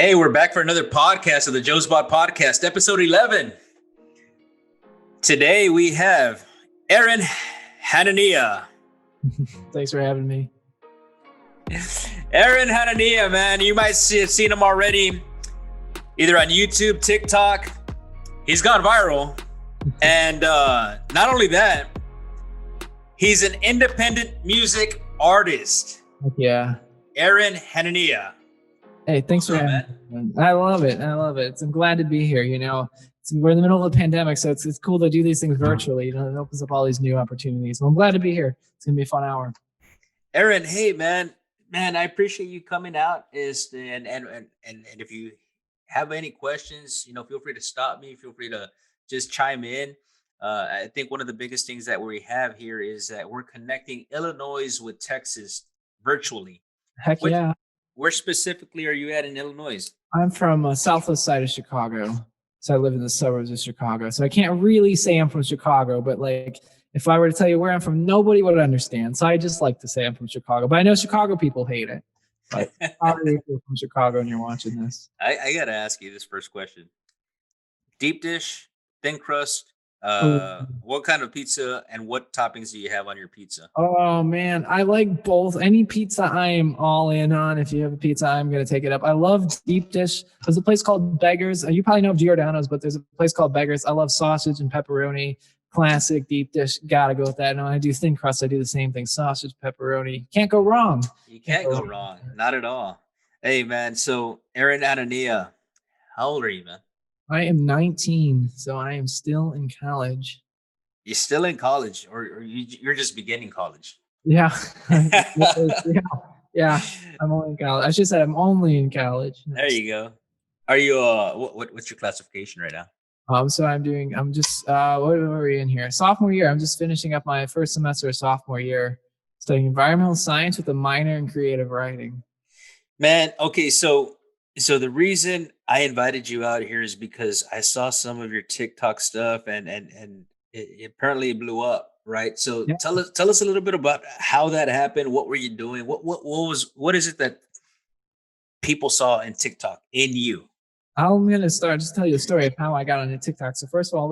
Hey, we're back for another podcast of the Joe's Bot Podcast, episode 11. Today we have Aaron Hanania. Thanks for having me. Aaron Hanania, man, you might have seen him already, either on YouTube, TikTok. He's gone viral. And not only that, he's an independent music artist. Yeah. Aaron Hanania. Hey, thanks for having me. I love it. I'm glad to be here. We're in the middle of a pandemic, so it's cool to do these things virtually. It opens up all these new opportunities. So I'm glad to be here. It's gonna be a fun hour. Aaron, hey man, I appreciate you coming out. And if you have any questions, feel free to stop me. Feel free to just chime in. I think one of the biggest things that we have here is that we're connecting Illinois with Texas virtually. Heck yeah. Where specifically are you at in Illinois? I'm from southwest side of Chicago. So I live in the suburbs of Chicago. So I can't really say I'm from Chicago, but like if I were to tell you where I'm from, nobody would understand. So I just like to say I'm from Chicago. But I know Chicago people hate it. But probably if you're from Chicago and you're watching this. I got to ask you this first question. Deep dish, thin crust, what kind of pizza and what toppings do you have on your pizza? Oh man, I like both. Any pizza I am all in on. If you have a pizza, I'm going to take it up. I love deep dish. There's a place called Beggars. You probably know of Giordano's, but there's a place called Beggars. I love sausage and pepperoni. Classic deep dish. Gotta go with that. And when I do thin crust, I do the same thing. Sausage, pepperoni. Can't go wrong. You can't go wrong. Not at all. Hey man, so Aaron Hanania, how old are you, man? I am 19, so I am still in college. You're still in college, or you're just beginning college? Yeah. Yeah. I'm only in college. I should say I'm only in college. There you go. Are you what's your classification right now? So I'm just what are we in here? Sophomore year. I'm just finishing up my first semester of sophomore year, studying environmental science with a minor in creative writing. Man, okay, so the reason I invited you out here is because I saw some of your TikTok stuff and it apparently blew up, right? So yeah. Tell us a little bit about how that happened. What were you doing? What is it that people saw in TikTok in you? I'm gonna just tell you the story of how I got on TikTok. So first of all,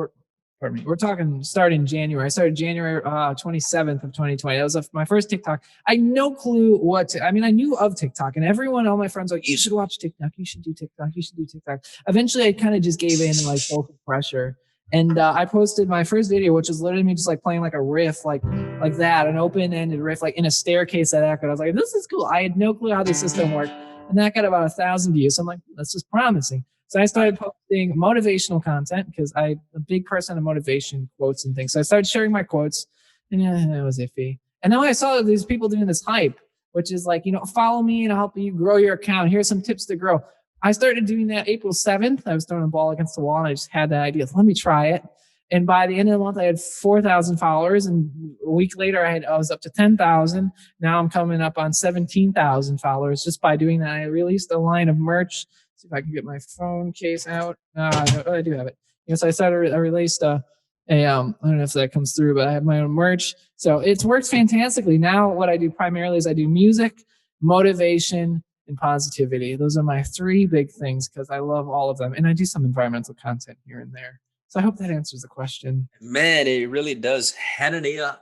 we're talking starting January. I started January 27th of 2020. That was my first TikTok. I had no clue I knew of TikTok, and all my friends were like, you should watch TikTok. You should do TikTok. You should do TikTok. Eventually, I kind of just gave in and like social pressure. And I posted my first video, which was literally me just like playing like a riff, like that, an open-ended riff, like in a staircase that echoed. I was like, this is cool. I had no clue how the system worked. And that got about 1,000 views. So I'm like, that's just promising. So I started posting motivational content because I'm a big person of motivation quotes and things. So I started sharing my quotes, and it was iffy. And then I saw these people doing this hype, which is like, follow me and I'll help you grow your account. Here's some tips to grow. I started doing that April 7th. I was throwing a ball against the wall and I just had that idea. Let me try it. And by the end of the month, I had 4,000 followers. And a week later, I was up to 10,000. Now I'm coming up on 17,000 followers just by doing that. I released a line of merch. See if I can get my phone case out. I do have it. So I released I don't know if that comes through, but I have my own merch. So it's worked fantastically. Now what I do primarily is I do music, motivation, and positivity. Those are my three big things because I love all of them. And I do some environmental content here and there. So I hope that answers the question. Man, it really does. Hanania.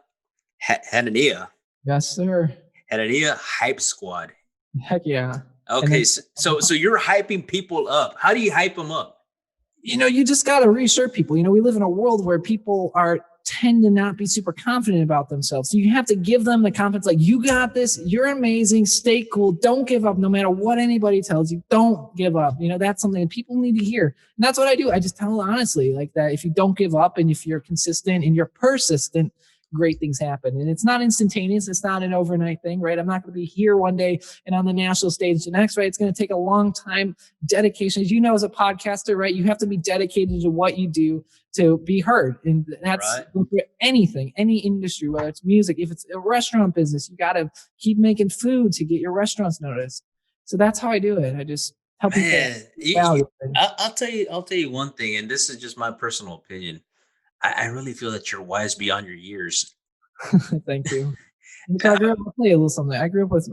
Yes, sir. Hanania Hype Squad. Heck yeah. Okay, so you're hyping people up. How do you hype them up? You just got to reassure people. We live in a world where people tend to not be super confident about themselves. So you have to give them the confidence, like, you got this, you're amazing, stay cool, don't give up no matter what anybody tells you, don't give up. That's something that people need to hear. And that's what I do. I just tell honestly, like that if you don't give up and if you're consistent and you're persistent, great things happen. And it's not instantaneous. It's not an overnight thing, right? I'm not going to be here one day and on the national stage the next, right? It's going to take a long time, dedication. As you know, as a podcaster, right? You have to be dedicated to what you do to be heard. And that's right. Anything, any industry, whether it's music, if it's a restaurant business, you got to keep making food to get your restaurants noticed. So that's how I do it. I just help people. I'll tell you one thing, and this is just my personal opinion. I really feel that you're wise beyond your years. Thank you. I grew up, I'll tell you a little something. I grew up with,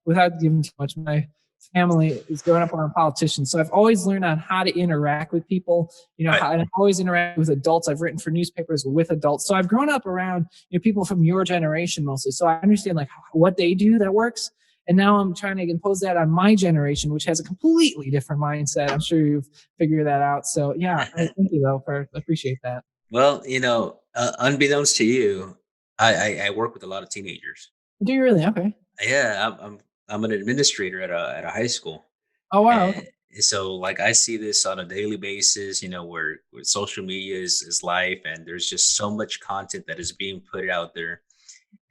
without giving too much, my family is growing up around politicians. So I've always learned on how to interact with people, Right. how, and I've always interacted with adults. I've written for newspapers with adults. So I've grown up around people from your generation mostly. So I understand like what they do that works. And now I'm trying to impose that on my generation, which has a completely different mindset. I'm sure you've figured that out. So yeah, I thank you though for appreciate that. Well, unbeknownst to you, I work with a lot of teenagers. Do you really? Okay. Yeah, I'm an administrator at a high school, Oh wow. Okay. and so like I see this on a daily basis. Where social media is life, and there's just so much content that is being put out there.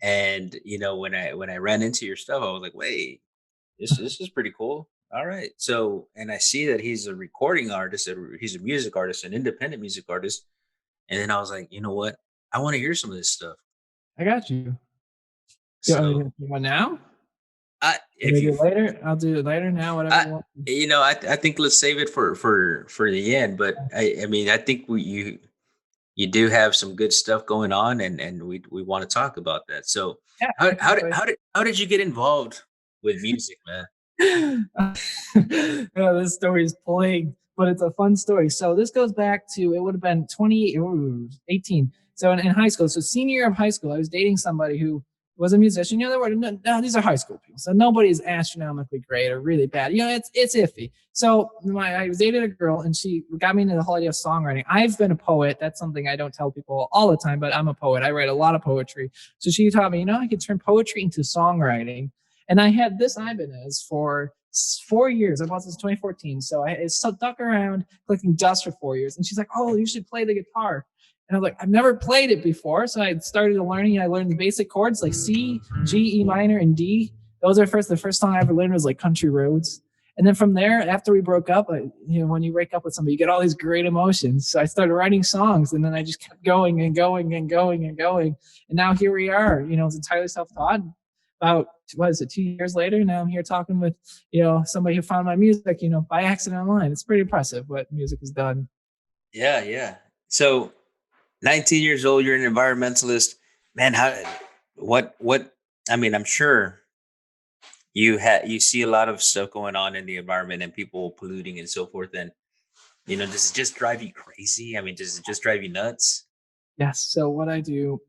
And when I ran into your stuff, I was like, wait, this is pretty cool. All right, so and I see that he's a recording artist, he's a music artist, an independent music artist, and then I was like, you know what, I want to hear some of this stuff. I got you. Yeah, So you want now? I if Maybe you later. I'll do it later. Now, whatever I you want. I think let's save it for the end. But I mean I think you do have some good stuff going on, and we want to talk about that. So Yeah. how did you get involved with music, man? Yeah, this story is plagued, but it's a fun story. So this goes back to it would have been 18. So in high school, so senior year of high school, I was dating somebody who was a musician. There were no, these are high school people, so nobody's astronomically great or really bad. It's iffy. So I was dating a girl, and she got me into the whole idea of songwriting. I've been a poet. That's something I don't tell people all the time, but I'm a poet. I write a lot of poetry. So she taught me, I could turn poetry into songwriting. And I had this Ibanez for 4 years. I bought this in 2014. So I stuck around collecting dust for 4 years. And she's like, "Oh, you should play the guitar." And I was like, "I've never played it before." So I started learning. I learned the basic chords like C, G, E minor, and D. Those are the first song I ever learned was like Country Roads. And then from there, after we broke up, when you break up with somebody, you get all these great emotions. So I started writing songs, and then I just kept going and going and going and going. And now here we are. It's entirely self-taught. About what is it, 2 years later? Now I'm here talking with somebody who found my music, by accident online. It's pretty impressive what music has done. Yeah, yeah. So 19 years old, you're an environmentalist, man. What? I mean, I'm sure you see a lot of stuff going on in the environment and people polluting and so forth. And does it just drive you crazy? I mean, does it just drive you nuts? Yes. So what I do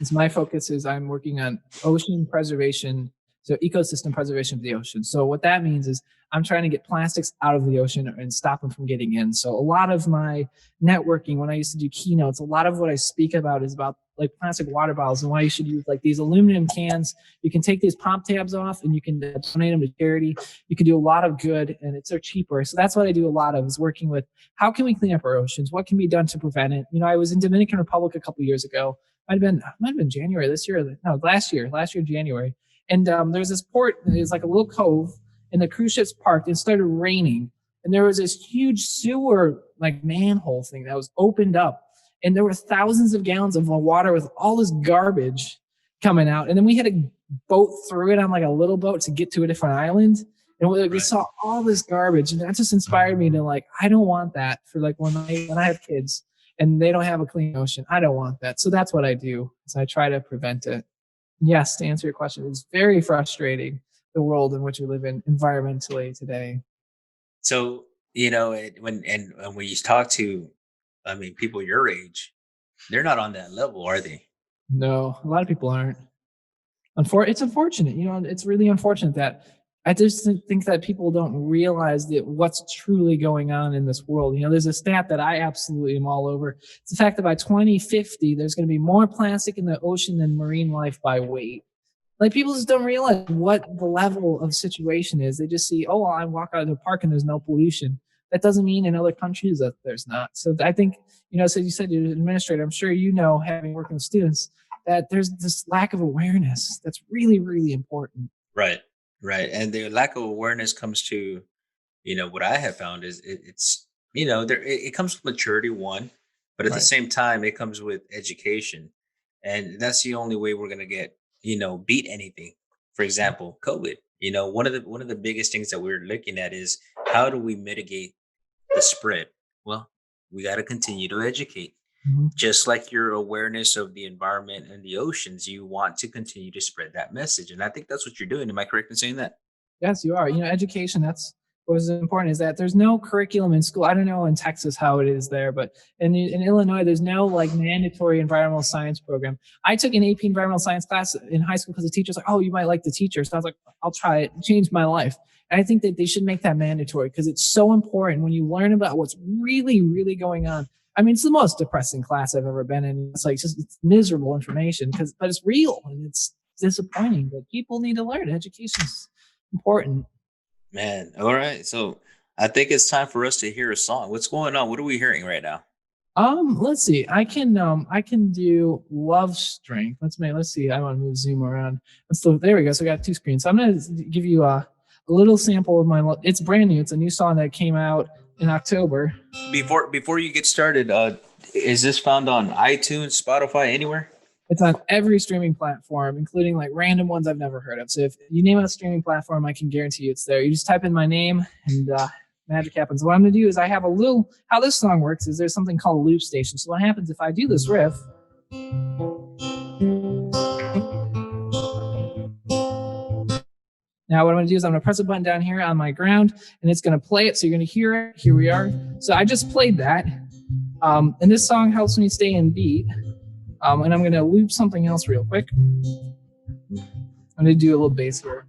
is my focus is I'm working on ocean preservation, so ecosystem preservation of the ocean. So what that means is I'm trying to get plastics out of the ocean and stop them from getting in. So a lot of my networking, when I used to do keynotes, a lot of what I speak about is about like plastic water bottles and why you should use like these aluminum cans. You can take these pop tabs off and you can donate them to charity. You can do a lot of good, and they're cheaper. So that's what I do a lot of, is working with how can we clean up our oceans? What can be done to prevent it? I was in Dominican Republic a couple of years ago. Might have been January this year. No, last year, January. And there's this port. It's like a little cove, and the cruise ships parked. And it started raining, and there was this huge sewer like manhole thing that was opened up, and there were thousands of gallons of water with all this garbage coming out. And then we had to boat through it on like a little boat to get to a different island. And we saw all this garbage, and that just inspired me to like, I don't want that for like when I have kids and they don't have a clean ocean. I don't want that. So that's what I do. Is I try to prevent it. Yes, to answer your question, it's very frustrating, the world in which we live in environmentally today. So when you talk to, I mean, people your age, they're not on that level, are they? No, a lot of people aren't. It's unfortunate. It's really unfortunate that I just think that people don't realize that what's truly going on in this world. There's a stat that I absolutely am all over. It's the fact that by 2050, there's going to be more plastic in the ocean than marine life by weight. Like people just don't realize what the level of situation is. They just see, oh, well, I walk out of the park and there's no pollution. That doesn't mean in other countries that there's not. So I think, so you said you're an administrator. I'm sure having worked with students, that there's this lack of awareness that's really, really important. Right, right. And the lack of awareness comes to, what I have found is it's it comes with maturity, one, but at the Right. same time it comes with education, and that's the only way we're gonna get beat anything. For example, COVID. One of the biggest things that we're looking at is how do we mitigate the spread? Well, we got to continue to educate. Mhm. Just like your awareness of the environment and the oceans, you want to continue to spread that message. And I think that's what you're doing. Am I correct in saying that? Yes, you are. Education, that's what is important, is that there's no curriculum in school. I don't know in Texas how it is there, but in Illinois, there's no like mandatory environmental science program. I took an AP environmental science class in high school because the teacher's like, oh, you might like the teacher. So I was like, I'll try it. It changed my life. And I think that they should make that mandatory because it's so important when you learn about what's really, really going on. I mean, it's the most depressing class I've ever been in. It's like it's miserable information but it's real and it's disappointing. But people need to learn. Education's important. Man, all right. So I think it's time for us to hear a song. What's going on? What are we hearing right now? Let's see. I can do Love Strength. Let's see. I want to move zoom around. There we go. So I got two screens. So I'm gonna give you a little sample of it's brand new. It's a new song that came out in October. Before you get started, is this found on iTunes, Spotify, anywhere? It's on every streaming platform, including like random ones I've never heard of. So if you name a streaming platform, I can guarantee you it's there. You just type in my name and magic happens. What I'm going to do is I have how this song works is there's something called a loop station. So what happens if I do this riff? Now what I'm going to do is I'm going to press a button down here on my ground and it's going to play it. So you're going to hear it. Here we are. So I just played that. And this song helps me stay in beat. And I'm going to loop something else real quick. I'm going to do a little bass here.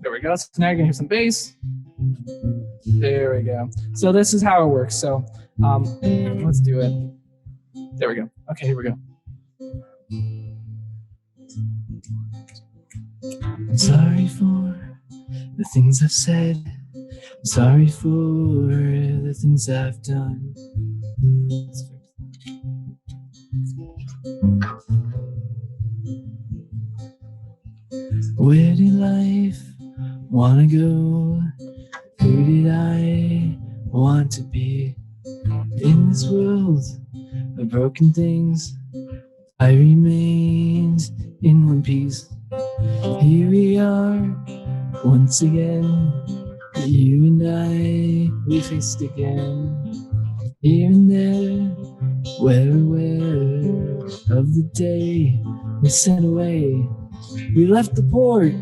There we go. So now you're going to hear some bass. There we go. So this is how it works. So let's do it. There we go. Okay, here we go. I'm sorry for the things I've said. I'm sorry for the things I've done. Where did life wanna go? Who did I want to be? In this world of broken things, I remained in one piece. Here we are once again. You and I, we faced again. Here and there, we're aware of the day we sent away. We left the port,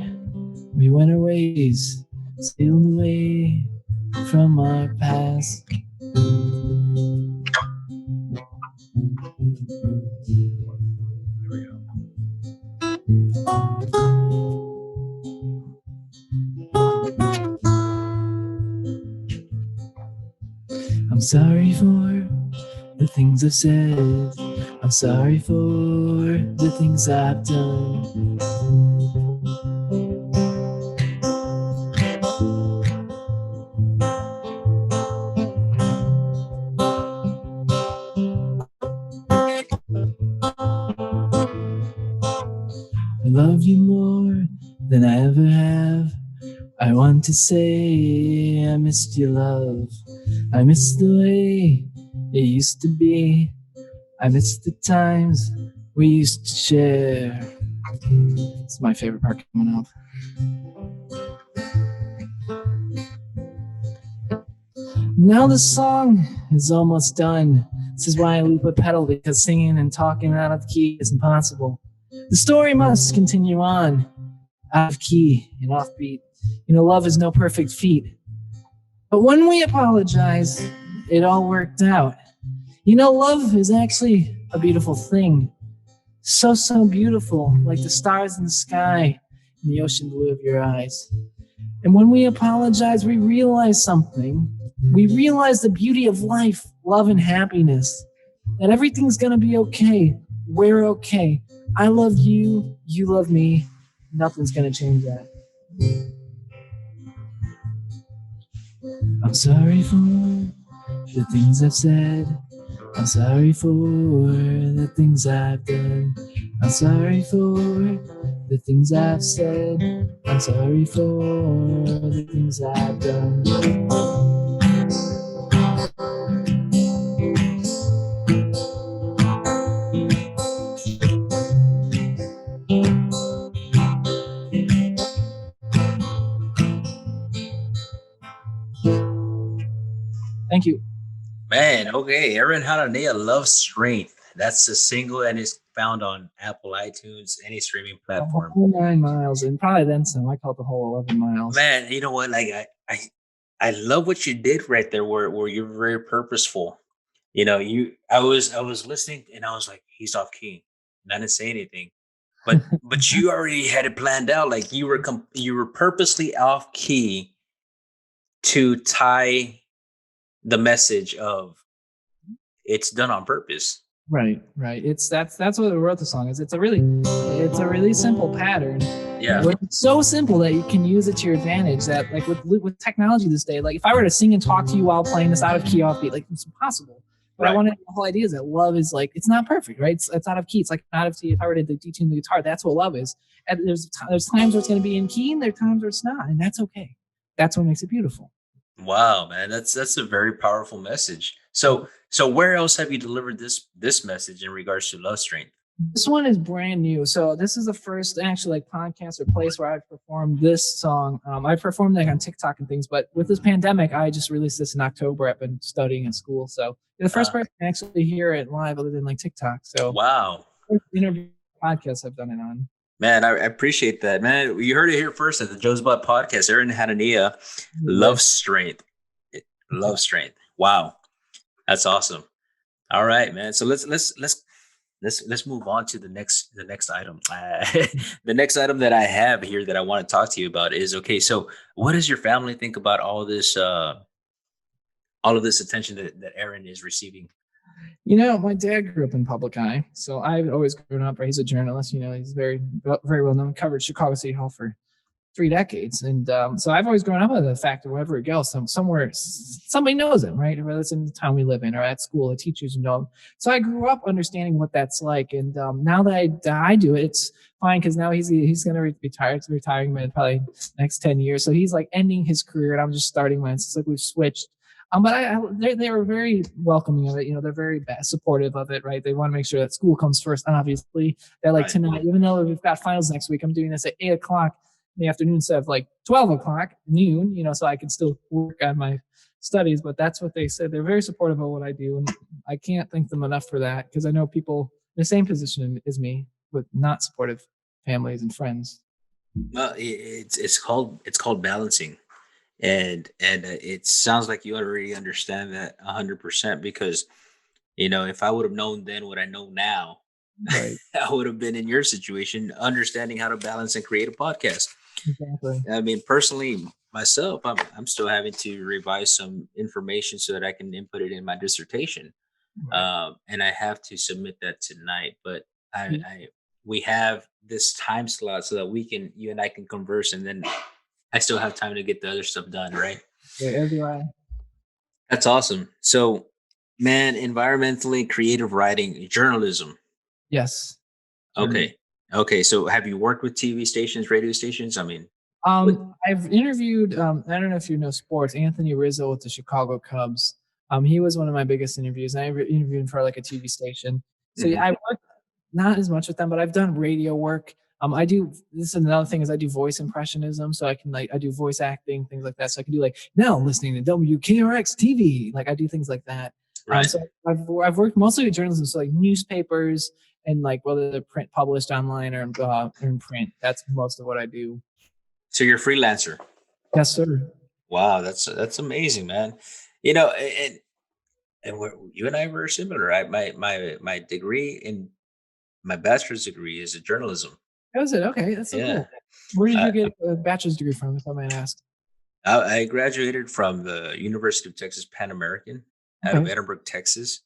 we went our ways, sailed away from our past. There we go. I'm sorry for the things I've said. I'm sorry for the things I've done. I love you more than I ever have. I want to say I missed your love. I miss the way it used to be. I miss the times we used to share. It's my favorite part coming up. Now the song is almost done. This is why I loop a pedal, because singing and talking out of key is impossible. The story must continue on, out of key and offbeat. Love is no perfect feat. But when we apologize, it all worked out. Love is actually a beautiful thing. So, so beautiful, like the stars in the sky and the ocean blue of your eyes. And when we apologize, we realize something. We realize the beauty of life, love, and happiness. That everything's gonna be okay. We're okay. I love you, you love me. Nothing's gonna change that. I'm sorry for the things I've said. I'm sorry for the things I've done. I'm sorry for the things I've said. I'm sorry for the things I've done. Thank you. Man, okay. Aaron Hanania, Love Strength. That's a single, and it's found on Apple iTunes, any streaming The platform. whole 9 miles, and probably then some. I call it the whole 11 miles. Man, you know what? Like I love what you did right there, where you're very purposeful. You know, I was listening and I was like, he's off key, and I didn't say anything, but you already had it planned out. Like you were purposely off key to tie the message of it's done on purpose. Right, right. That's what I wrote the song is. It's a really simple pattern. Yeah. But it's so simple that you can use it to your advantage. That like with technology this day, like if I were to sing and talk to you while playing this out of key offbeat, like it's impossible. But I Right. wanted the whole idea is that love is like it's not perfect, right? It's out of key. It's like out of key. If I were to detune the guitar, that's what love is. And there's times where it's going to be in key, and there's times where it's not, and that's okay. That's what makes it beautiful. Wow, man, that's a very powerful message. So where else have you delivered this message in regards to love strength? This one is brand new. So this is the first actually like podcast or place where I've performed this song. I performed like on TikTok and things, but with this pandemic, I just released this in October. I've been studying at school, so you're the first person to actually hear it live other than like TikTok. So Wow. first interview podcast I've done it on. Man, I appreciate that, man. You heard it here first at the Joe's Butt podcast. Aaron Hanania, love strength, love strength. Wow, that's awesome. All right, man. So let's move on to the next item. The next item that I have here that I want to talk to you about is okay. So, what does your family think about all of this attention that Aaron is receiving? You know, my dad grew up in public eye, so I've always grown up. He's a journalist. You know, he's very well known. Covered Chicago City Hall for 3 decades, and so I've always grown up with the fact that wherever he goes, somewhere somebody knows him, right? Whether it's in the town we live in or at school, the teachers know him. So I grew up understanding what that's like, and now that I do it, it's fine because now he's going to retire. It's retiring in probably next 10 years, so he's like ending his career, and I'm just starting mine. So it's like we've switched. But they were very welcoming of it. You know, they're very supportive of it, right? They want to make sure that school comes first. Obviously, they're like tonight, even though we've got finals next week, I'm doing this at 8 o'clock in the afternoon instead of like 12 o'clock noon. You know, so I can still work on my studies. But that's what they said. They're very supportive of what I do, and I can't thank them enough for that because I know people in the same position as me with not supportive families and friends. Well, it's called balancing, and it sounds like you already understand that 100% because if I would have known then what I know now, Right. I would have been in your situation, understanding how to balance and create a podcast. Exactly. I mean, personally, myself, I'm still having to revise some information so that I can input it in my dissertation, Right. and I have to submit that tonight. But Yeah. we have this time slot so that you and I can converse, and then I still have time to get the other stuff done. Right? As do I. That's awesome. So, man, environmentally creative writing, journalism. Yes. Okay. Okay. So, have you worked with TV stations, radio stations? I mean, what? I've interviewed. I don't know if you know sports. Anthony Rizzo with the Chicago Cubs. He was one of my biggest interviews. I interviewed him for like a TV station. So yeah, Mhm. I worked not as much with them, but I've done radio work. I do. This is another thing is I do voice impressionism, so I can like I do voice acting things like that. So I can do like now listening to WKRX TV. Like I do things like that. Right. So I've worked mostly with journalism, so like newspapers and like whether they're print published online or in print. That's most of what I do. So, you're a freelancer. Yes, sir. Wow, that's amazing, man. You know, and you and I were similar, right? My degree in my bachelor's degree is in journalism. That was it. Okay, that's so Yeah. cool. Where did I, you get a bachelor's degree from, if I might ask? I graduated from the University of Texas Pan American out of Okay, Edinburgh, Texas,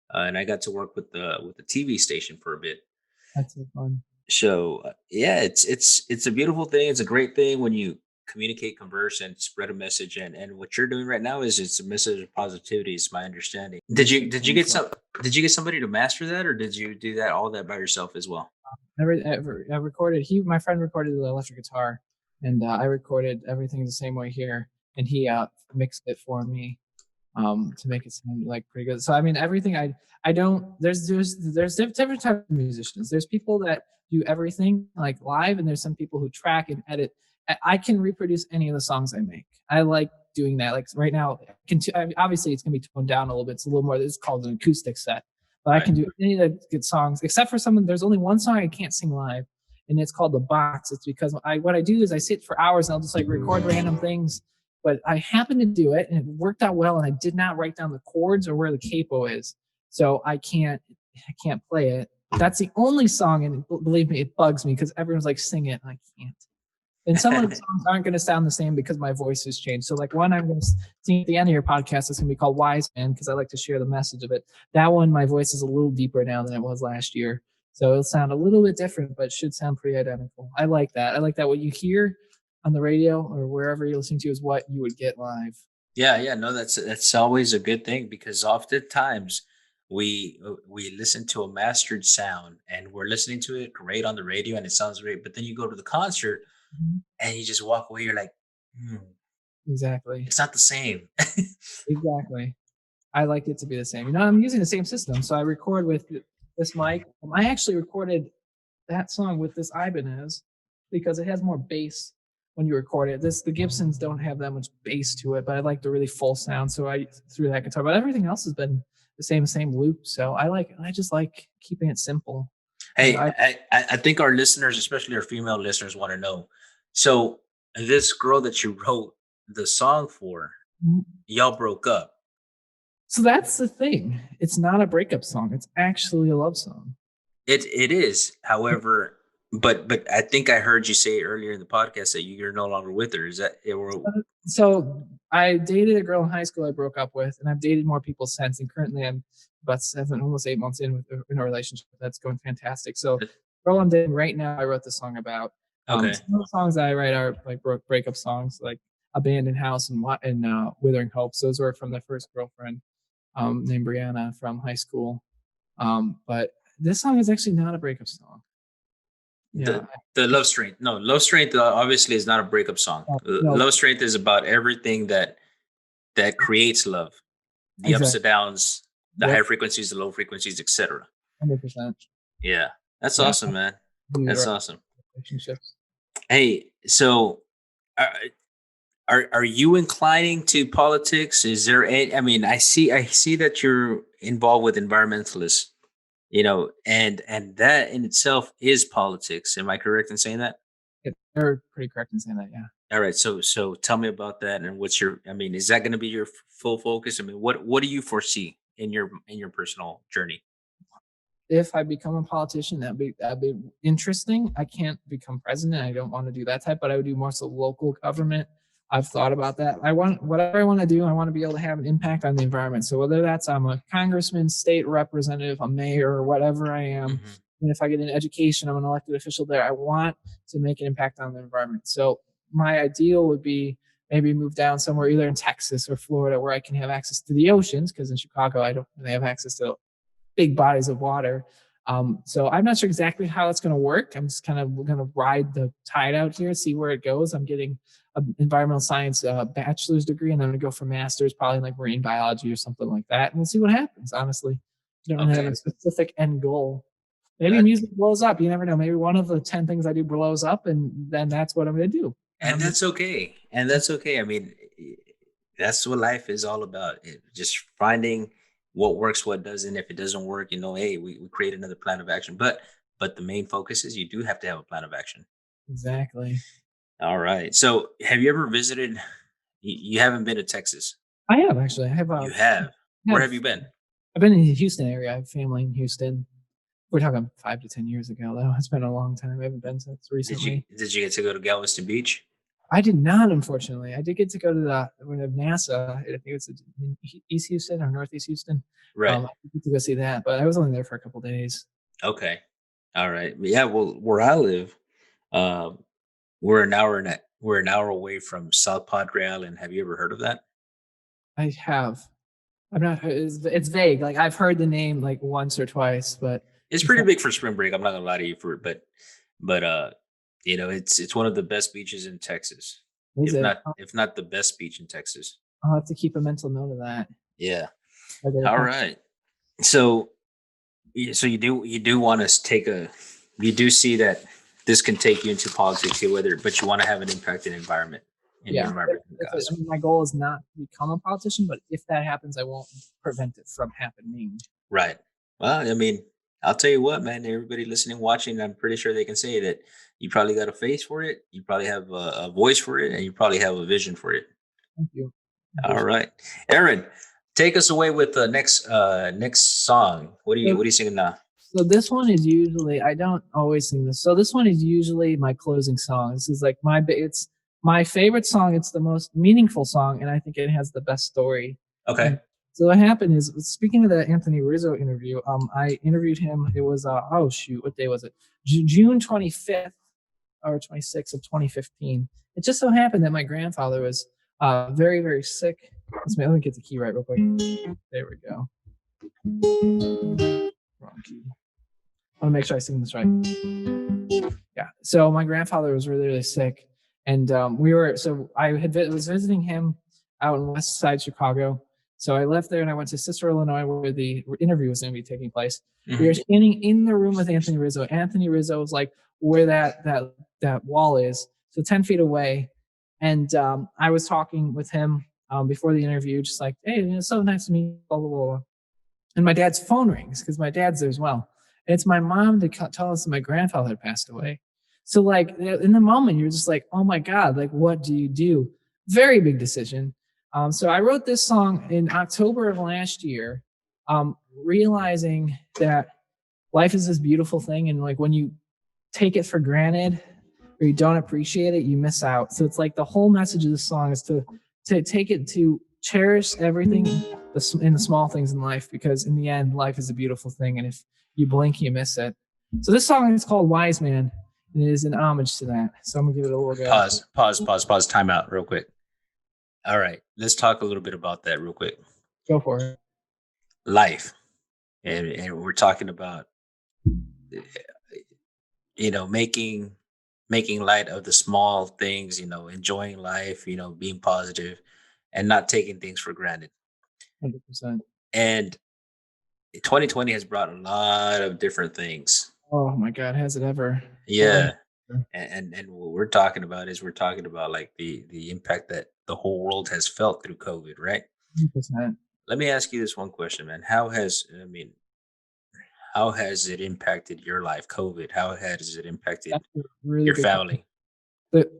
and I got to work with the TV station for a bit. that's so fun. So yeah, it's a beautiful thing. It's a great thing when you communicate, converse, and spread a message. And what you're doing right now is it's a message of positivity. Is my understanding. Did you get somebody to master that, or did you do that all that by yourself as well? I recorded. My friend recorded the electric guitar, and I recorded everything the same way here, and he mixed it for me to make it sound like pretty good. So I mean, everything I don't. There's different types of musicians. There's people that do everything like live, and there's some people who track and edit. I can reproduce any of the songs I make. I like doing that. Like right now, obviously it's gonna be toned down a little bit. It's a little more. It's called an acoustic set. but I can do any of the good songs except for some. There's only one song I can't sing live, and it's called The Box. It's because what I do is I sit for hours and I'll just like record random things. But I happened to do it and it worked out well, and I did not write down the chords or where the capo is, so I can't play it. That's the only song, and believe me, it bugs me because everyone's like, sing it, and I can't. And some of the songs aren't going to sound the same because my voice has changed. So like one I'm going to sing at the end of your podcast is going to be called Wise Man, because I like to share the message of it. That one, my voice is a little deeper now than it was last year. So it'll sound a little bit different, but it should sound pretty identical. I like that. I like that what you hear on the radio or wherever you're listening to is what you would get live. Yeah, no, that's always a good thing, because oftentimes we listen to a mastered sound and we're listening to it great on the radio and it sounds great, but then you go to the concert and you just walk away, you're like, Exactly. it's not the same. Exactly. I like it to be the same. You know, I'm using the same system. So I record with this mic. I actually recorded that song with this Ibanez because it has more bass when you record it. The Gibsons don't have that much bass to it, but I like the really full sound. So I threw that guitar, but everything else has been the same loop. So I just like keeping it simple. Hey, I think our listeners, especially our female listeners, want to know. So this girl that you wrote the song for, y'all broke up. So that's the thing. It's not a breakup song. It's actually a love song. It is, however, but I think I heard you say earlier in the podcast that you're no longer with her. Is that it? So I dated a girl in high school I broke up with, and I've dated more people since. And currently, I'm about almost 8 months in a relationship that's going fantastic. So, the girl I'm dating right now, I wrote the song about. Some of the songs that I write are like breakup songs, like "Abandoned House" and "Withering Hopes." Those were from the first girlfriend, named Brianna from high school. But this song is actually not a breakup song. Yeah. The Love Strength. No, Love Strength obviously is not a breakup song. No. Love Strength is about everything that creates love. The ups and downs, the high frequencies, the low frequencies, etc. 100%. Yeah. That's awesome, man. That's awesome. Relationships. Hey, so are you inclining to politics? Is there any, I mean, I see that you're involved with environmentalists, you know, and that in itself is politics. Am I correct in saying that? You're pretty correct in saying that, yeah. All right. So tell me about that, and what's your, I mean, is that going to be your full focus? I mean, what do you foresee in your personal journey? If I become a politician, that'd be interesting. I can't become president. I don't want to do that type, but I would do more so local government. I've thought about that. Whatever I want to do, I want to be able to have an impact on the environment. So whether that's I'm a congressman, state representative, a mayor, or whatever I am, and if I get an education, I'm an elected official there, I want to make an impact on the environment. So my ideal would be maybe move down somewhere either in Texas or Florida where I can have access to the oceans, because in Chicago, I don't really have access to big bodies of water. So I'm not sure exactly how it's going to work. I'm just kind of going to ride the tide out here, see where it goes. I'm getting an environmental science bachelor's degree, and I'm going to go for master's, probably in like marine biology or something like that. And we'll see what happens, honestly. I don't have a specific end goal. Maybe music blows up. You never know. Maybe one of the 10 things I do blows up, and then that's what I'm going to do. And that's okay. And that's okay. I mean, that's what life is all about. Just finding what works, what doesn't. If it doesn't work, you know, hey, we create another plan of action. But the main focus is you do have to have a plan of action. Exactly. All right. So have you ever visited? You haven't been to Texas? I have, actually. I have. You have? Where have you been? I've been in the Houston area. I have family in Houston. We're talking 5 to 10 years ago, though. It's been a long time. I haven't been since recently. Did you get to go to Galveston Beach? I did not, unfortunately. I did get to go to NASA. I think it's in East Houston or Northeast Houston. Right. I get to go see that, but I was only there for a couple of days. Okay. All right. Yeah. Well, where I live, we're an hour away from South Padre Island. Have you ever heard of that? I have. I'm not. It's vague. Like I've heard the name like once or twice, but it's pretty big for spring break. I'm not gonna lie to you but you know, it's one of the best beaches in Texas. If not the best beach in Texas. I'll have to keep a mental note of that. Yeah. All right. So you do want to you do see that this can take you into politics, but you want to have an impact in environment. My goal is not to become a politician, but if that happens, I won't prevent it from happening. Right. Well, I mean, I'll tell you what, man. Everybody listening, watching, I'm pretty sure they can say that you probably got a face for it. You probably have a voice for it, and you probably have a vision for it. Thank you. All right, Aaron, take us away with the next song. So, What are you singing now? so this one is usually, I don't always sing this. So this one is usually my closing song. This is like it's my favorite song. It's the most meaningful song, and I think it has the best story. Okay. And so what happened is, speaking of the Anthony Rizzo interview, I interviewed him. It was oh shoot, what day was it? June 25th or 26th of 2015. It just so happened that my grandfather was very, very sick. Let me get the key right real quick. There we go. Wrong key. I want to make sure I sing this right. Yeah. So my grandfather was really, really sick, and was visiting him out in West Side Chicago. So I left there and I went to Cicero, Illinois, where the interview was going to be taking place. Mhm. We were standing in the room with Anthony Rizzo. Anthony Rizzo was like where that wall is, so 10 feet away. And I was talking with him before the interview, just like, hey, it's so nice to meet you, blah, blah, blah. And my dad's phone rings because my dad's there as well. And it's my mom to tell us that my grandfather had passed away. So like in the moment, you're just like, oh my God, like what do you do? Very big decision. So I wrote this song in October of last year, realizing that life is this beautiful thing. And like when you take it for granted or you don't appreciate it, you miss out. So it's like the whole message of this song is to take it, to cherish everything in the small things in life, because in the end, life is a beautiful thing. And if you blink, you miss it. So this song is called Wise Man, and it is an homage to that. So I'm gonna give it a little go. Pause. Time out real quick. All right, let's talk a little bit about that real quick. Go for it. Life, and we're talking about, making light of the small things, enjoying life, being positive, and not taking things for granted. 100%. And 2020 has brought a lot of different things. Oh my God, has it ever? Yeah. And what we're talking about like the impact that the whole world has felt through COVID, right? 100%. Let me ask you this one question, man. How has it impacted your life, COVID? How has it impacted That's a really your good family? The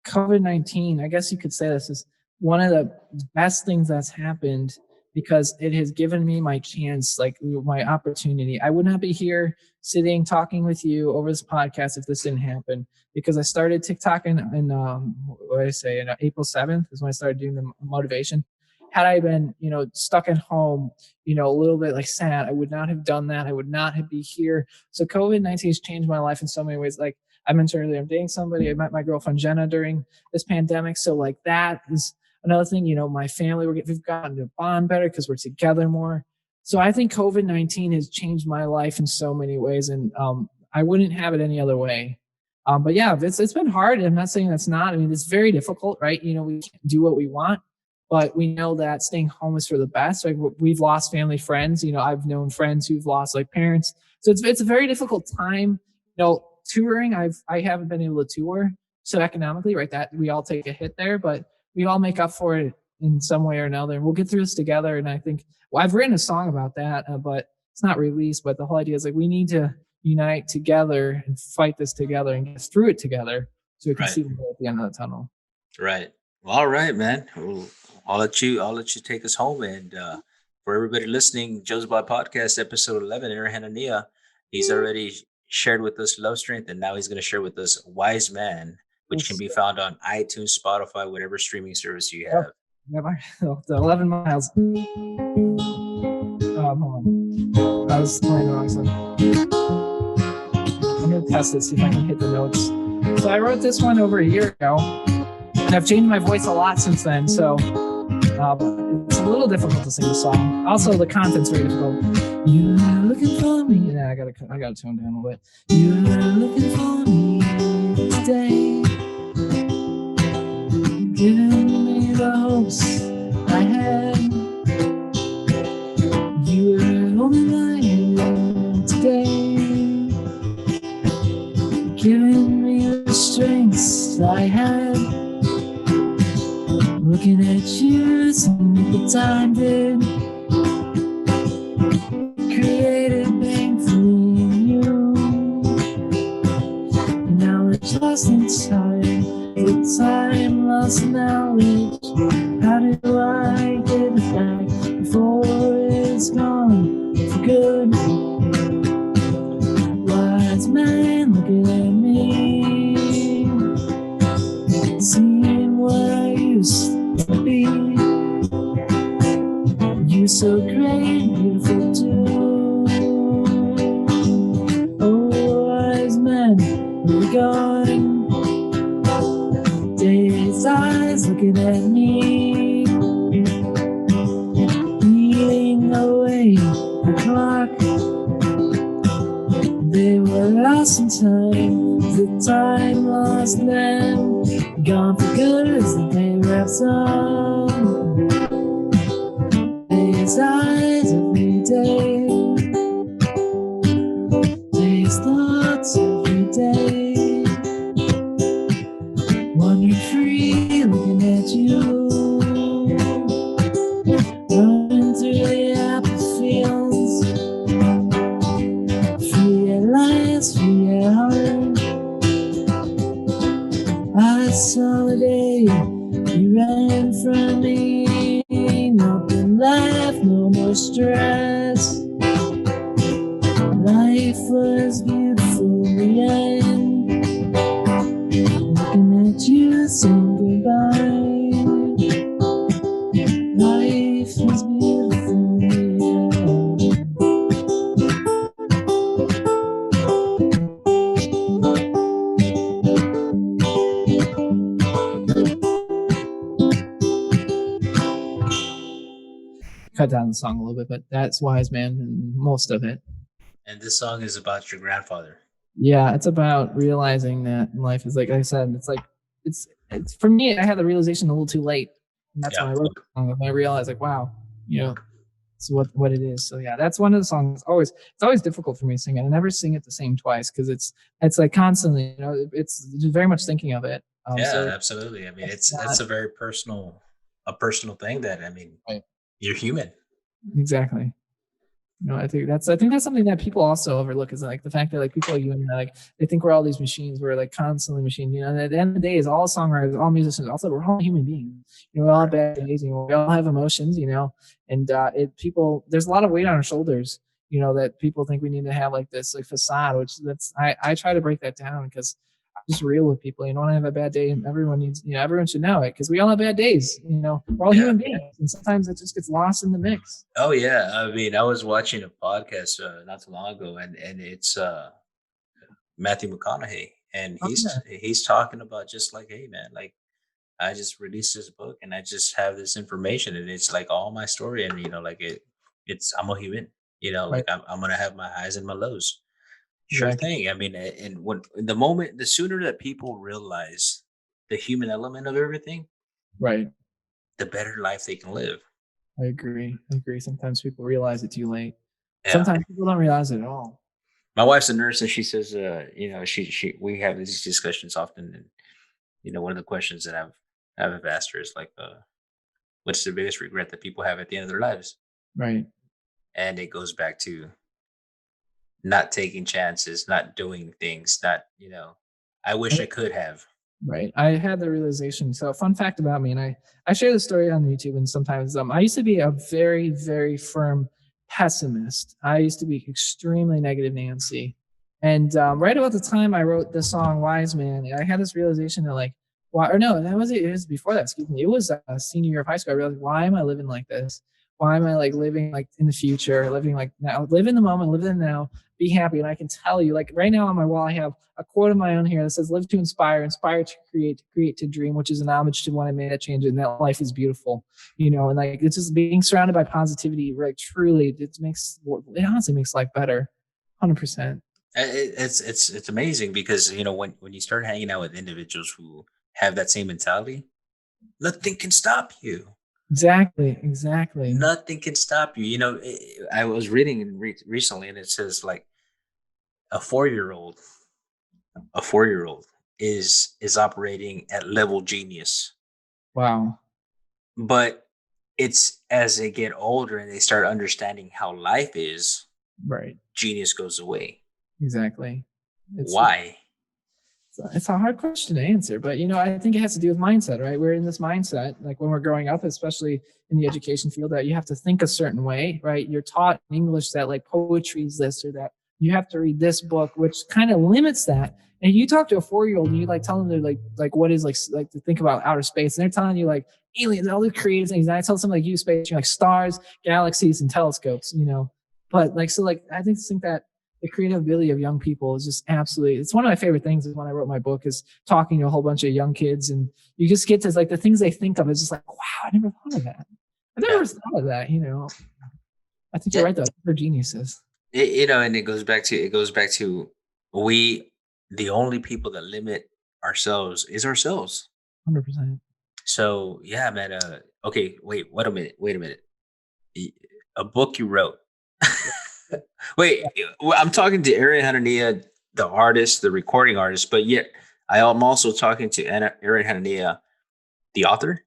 COVID-19, I guess you could say this is one of the best things that's happened, because it has given me my chance, like my opportunity. I would not be here sitting talking with you over this podcast if this didn't happen, because I started TikTok in April 7th is when I started doing the motivation. Had I been, stuck at home, a little bit like sad, I would not have done that. I would not be here. So COVID-19 has changed my life in so many ways. Like I mentioned earlier, I'm dating somebody. I met my girlfriend Jenna during this pandemic. So like that is another thing. My family, we've gotten to bond better because we're together more. So I think COVID-19 has changed my life in so many ways, and I wouldn't have it any other way. But yeah, it's been hard. I'm not saying that's not. I mean, it's very difficult, right? We can't do what we want, but we know that staying home is for the best. Like we've lost family, friends. I've known friends who've lost like parents. So it's a very difficult time. Touring, I haven't been able to tour. So economically, right, that we all take a hit there, but we all make up for it in some way or another. And we'll get through this together. And I think, I've written a song about that, but it's not released. But the whole idea is like we need to unite together and fight this together and get through it together, so we can see the light at the end of the tunnel. Right. Well, all right, man. Well, I'll let you take us home. And for everybody listening, Joe's Bod Podcast, episode 11, Aaron Hanania, he's already shared with us Love Strength, and now he's going to share with us Wise Man, which can be found on iTunes, Spotify, whatever streaming service you have. The 11 miles. Hold on. I was playing the wrong song. I'm going to test it, see if I can hit the notes. So I wrote this one over a year ago, and I've changed my voice a lot since then. So it's a little difficult to sing the song. Also, the content's very difficult. You're looking for me. Yeah, I gotta tone down a little bit. You're looking for me today. Giving me the hopes I had. You were holding my hand today. Giving me the strengths I had. Looking at you, some the time did. Created lost time, the time lost knowledge. How do I get it back before it's gone for good? Wise man looking at me, seeing what I used to be. You're so great, beautiful too. Oh, wise man, we're gone. Day's eyes looking at me, eating away the clock. They were lost in time, the time lost then, gone for good as the day wraps up. Day's eyes every day, day's thoughts every day. Wandering free, looking at you, running through the apple fields. Free at last, free at heart. I saw the day you ran from me. Nothing left, no more stress. Life was beautiful in the end. Looking at you, saying goodbye. Life was beautiful in the end. Cut down the song a little bit, but that's Wise Man and most of it. And this song is about your grandfather. Yeah, it's about realizing that life is like I said, it's for me, I had the realization a little too late. And that's when I wrote the song. When I realized like, wow, it's what it is. So yeah, that's one of the songs. It's always difficult for me to sing it. I never sing it the same twice because it's like constantly, it's just very much thinking of it. Yeah, absolutely. I mean, it's a very personal thing that, I mean, right. You're human. Exactly. I think that's something that people also overlook is like the fact that like people like you and I, like they think we're all these machines. We're like constantly machines. And at the end of the day, is all songwriters, all musicians, also we're all human beings. We all have bad days. We all have emotions. And there's a lot of weight on our shoulders. That people think we need to have like this like facade, which I try to break that down because I'm just real with people. When I have a bad day, everyone should know it because we all have bad days. We're all human beings, and sometimes it just gets lost in the mix. Oh yeah, I mean, I was watching a podcast not too long ago, and it's Matthew McConaughey, and he's talking about just like, hey man, like I just released this book, and I just have this information, and it's like all my story, and like it's I'm a human, like Right. I'm gonna have my highs and my lows. Sure Exactly. thing. I mean, and when the sooner that people realize the human element of everything, Right. the better life they can live. I agree. Sometimes people realize it too late. Yeah. Sometimes people don't realize it at all. My wife's a nurse, and she says, we have these discussions often, and one of the questions that I've asked her is like, what's the biggest regret that people have at the end of their lives? Right. And it goes back to not taking chances, not doing things, not I wish I could have. Right. I had the realization. So, fun fact about me, and I share the story on YouTube, and sometimes I used to be a very, very firm pessimist. I used to be extremely negative Nancy. And right about the time I wrote the song Wise Man, I had this realization that, like, why, or no, that was it. It was before that, excuse me. It was a senior year of high school. I realized, why am I living like this? Why am I like living like in the future, living like now, live in the moment, live in the now, be happy. And I can tell you, like right now on my wall, I have a quote of my own here that says, live to inspire to create to dream, which is an homage to when I made that change and that life is beautiful, and like it's just being surrounded by positivity, like truly, it honestly makes life better. 100%. It's amazing because when you start hanging out with individuals who have that same mentality, nothing can stop you. Exactly. Nothing can stop you. I was reading recently, and it says like a 4-year-old, a 4-year-old is operating at level genius, Wow. but it's as they get older and they start understanding how life is, Right. genius goes away. Exactly. Why? It's a hard question to answer, but I think it has to do with mindset, right? We're in this mindset, like when we're growing up, especially in the education field, that you have to think a certain way, right? You're taught in English that like poetry is this or that. You have to read this book, which kind of limits that. And you talk to a 4-year-old and you like tell them they're like what is like to think about outer space, and they're telling you like aliens, all the creative things. And I tell something like you space, you're like stars, galaxies, and telescopes. But like so, like I think that the creative ability of young people is just absolutely, it's one of my favorite things is when I wrote my book is talking to a whole bunch of young kids, and you just get to like the things they think of is just like, wow, I never thought of that. I Yeah. never thought of that. I think Yeah. you're right though. They're geniuses. And it goes back to we the only people that limit ourselves is ourselves. 100%. So yeah, man. Okay, wait a minute. Y- A book you wrote. Wait, well, I'm talking to Aaron Hanania, the artist, the recording artist, but yet I am also talking to Aaron Hanania, the author.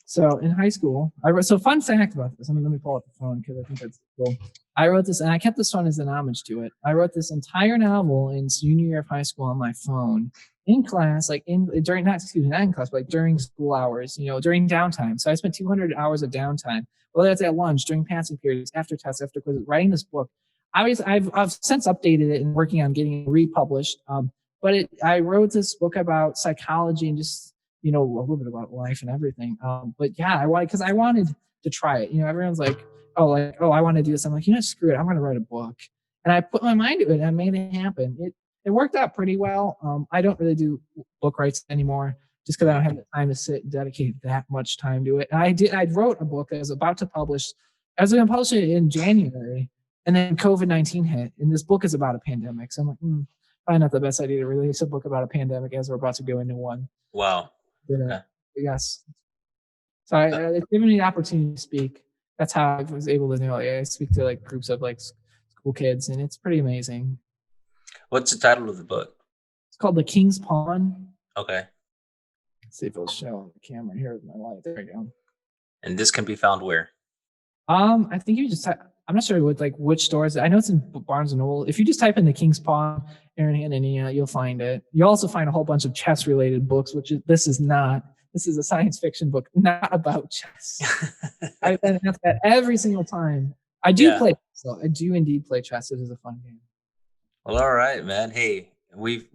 So in high school, I wrote. So fun fact about this. Let me pull up the phone because I think that's cool. I wrote this, and I kept this one as an homage to it. I wrote this entire novel in junior year of high school on my phone in class, like in during not in class, but like during school hours. During downtime. So I spent 200 hours of downtime, whether that's at lunch, during passing periods, after tests, after quizzes, writing this book. I've since updated it and working on getting it republished. But I wrote this book about psychology and just a little bit about life and everything. But yeah, I wanted to try it. Everyone's like, oh, I want to do this. I'm like, screw it. I'm going to write a book. And I put my mind to it and I made it happen. It worked out pretty well. I don't really do book writes anymore just because I don't have the time to sit and dedicate that much time to it. And I wrote a book that I was about to publish. I was going to publish it in January, and then COVID-19 hit. And this book is about a pandemic. So I'm like, probably not the best idea to release a book about a pandemic as we're about to go into one. Wow. Didn't. Okay. Yes. So Uh, it's given me the opportunity to speak. That's how I was able to I speak to like groups of like school kids, and it's pretty amazing. what's the title of the book? It's called The King's Pawn. Okay. Let's see if it'll show on the camera. Here's my light. There we go. And this can be found where? I think you just. I'm not sure what like which stores. I know it's in Barnes and Noble. If you just type in The King's Pawn, Aaron Hanania, you'll find it. You also find a whole bunch of chess related books, which this is not. This is a science fiction book, not about chess. I've been asked that every single time. I do Yeah. play chess, though. I do indeed play chess. It is a fun game. Well, all right, man. Hey, we've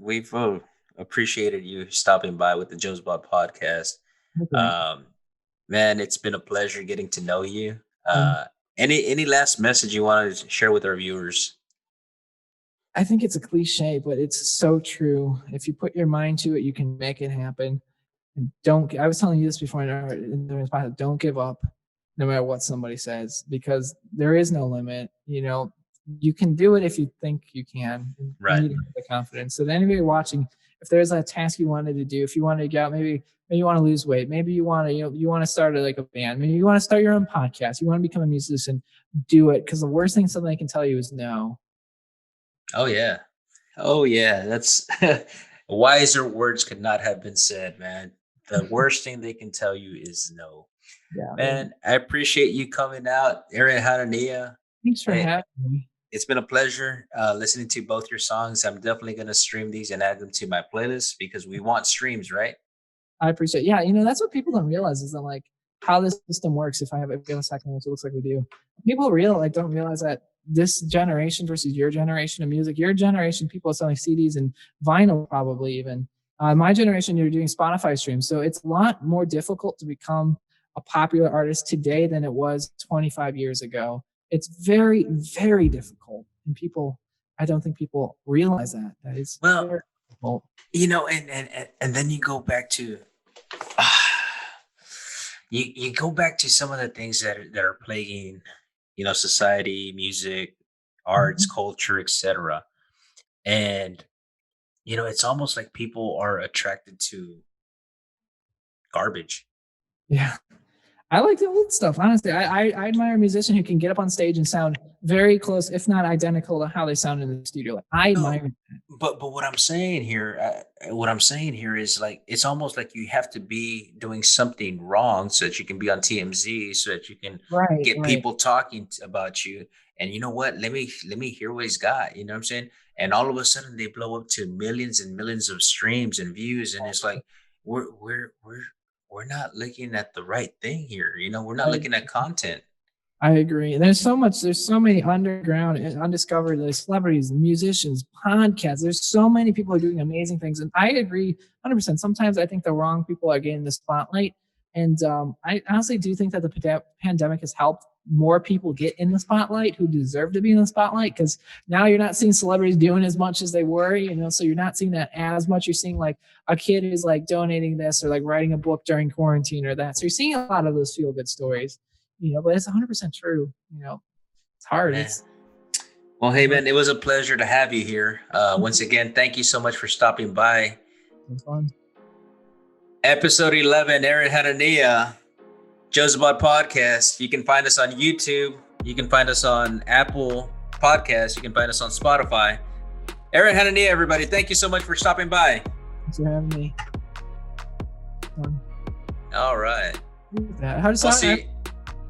appreciated you stopping by with the Joe's Bot podcast. Okay. Um, man, it's been a pleasure getting to know you. Um, Any last message you want to share with our viewers? I think it's a cliche, but it's so true. If you put your mind to it, you can make it happen. And I was telling you this before in the podcast, don't give up no matter what somebody says, because there is no limit. You can do it if you think you can. And Right. you need to have the confidence. So to anybody watching, if there's a task you wanted to do, if you want to get out, maybe you want to lose weight, maybe you want to, you want to start like a band, maybe you want to start your own podcast, you want to become a musician, do it. Because the worst thing somebody can tell you is no. Oh yeah. Oh yeah. That's wiser words could not have been said, man. The worst thing they can tell you is no. Yeah. Man, I appreciate you coming out, Aaron Hanania. Thanks for Hey, having me. it's been a pleasure listening to both your songs. I'm definitely going to stream these and add them to my playlist because we want streams, right? I appreciate it. Yeah, that's what people don't realize is that like how this system works. If we have a second, which it looks like we do, people don't realize that this generation versus your generation of music, your generation, people are selling CDs and vinyl probably even. My generation, you're doing Spotify streams. So it's a lot more difficult to become a popular artist today than it was 25 years ago. It's very, very difficult. And I don't think people realize that. That it's Well, very difficult. and then you go back to you go back to some of the things that are plaguing society, music, arts, culture, etc. And it's almost like people are attracted to garbage. Yeah. I like the old stuff. Honestly, I admire a musician who can get up on stage and sound very close, if not identical, to how they sound in the studio. Like, I No, admire that. but what I'm saying here is like it's almost like you have to be doing something wrong so that you can be on TMZ, so that you can Right, get right. people talking about you. And you know what? Let me hear what he's got. You know what I'm saying? And all of a sudden they blow up to millions and millions of streams and views, and it's like we're we're we're we're not looking at the right thing here. You know, we're not I, looking at content. I agree. There's so much. There's so many underground and undiscovered. There's celebrities, musicians, podcasts. There's so many people are doing amazing things, and I agree 100%. Sometimes I think the wrong people are getting the spotlight, and I honestly do think that the pandemic has helped more people get in the spotlight who deserve to be in the spotlight. Because now you're not seeing celebrities doing as much as they were, so you're not seeing that as much. You're seeing like a kid who's like donating this or like writing a book during quarantine or that. So you're seeing a lot of those feel good stories, but it's 100% true. It's hard. Man. Well, hey Hard. man, it was a pleasure to have you here. Once again, thank you so much for stopping by. It's fun. Episode 11, Aaron Hanania, Josabot Podcast. You can find us on YouTube. You can find us on Apple Podcasts. You can find us on Spotify. Aaron Hanania, everybody, thank you so much for stopping by. Thanks for having me. All right. How does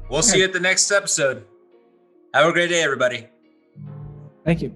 We'll see you at the next episode. Have a great day, everybody. Thank you.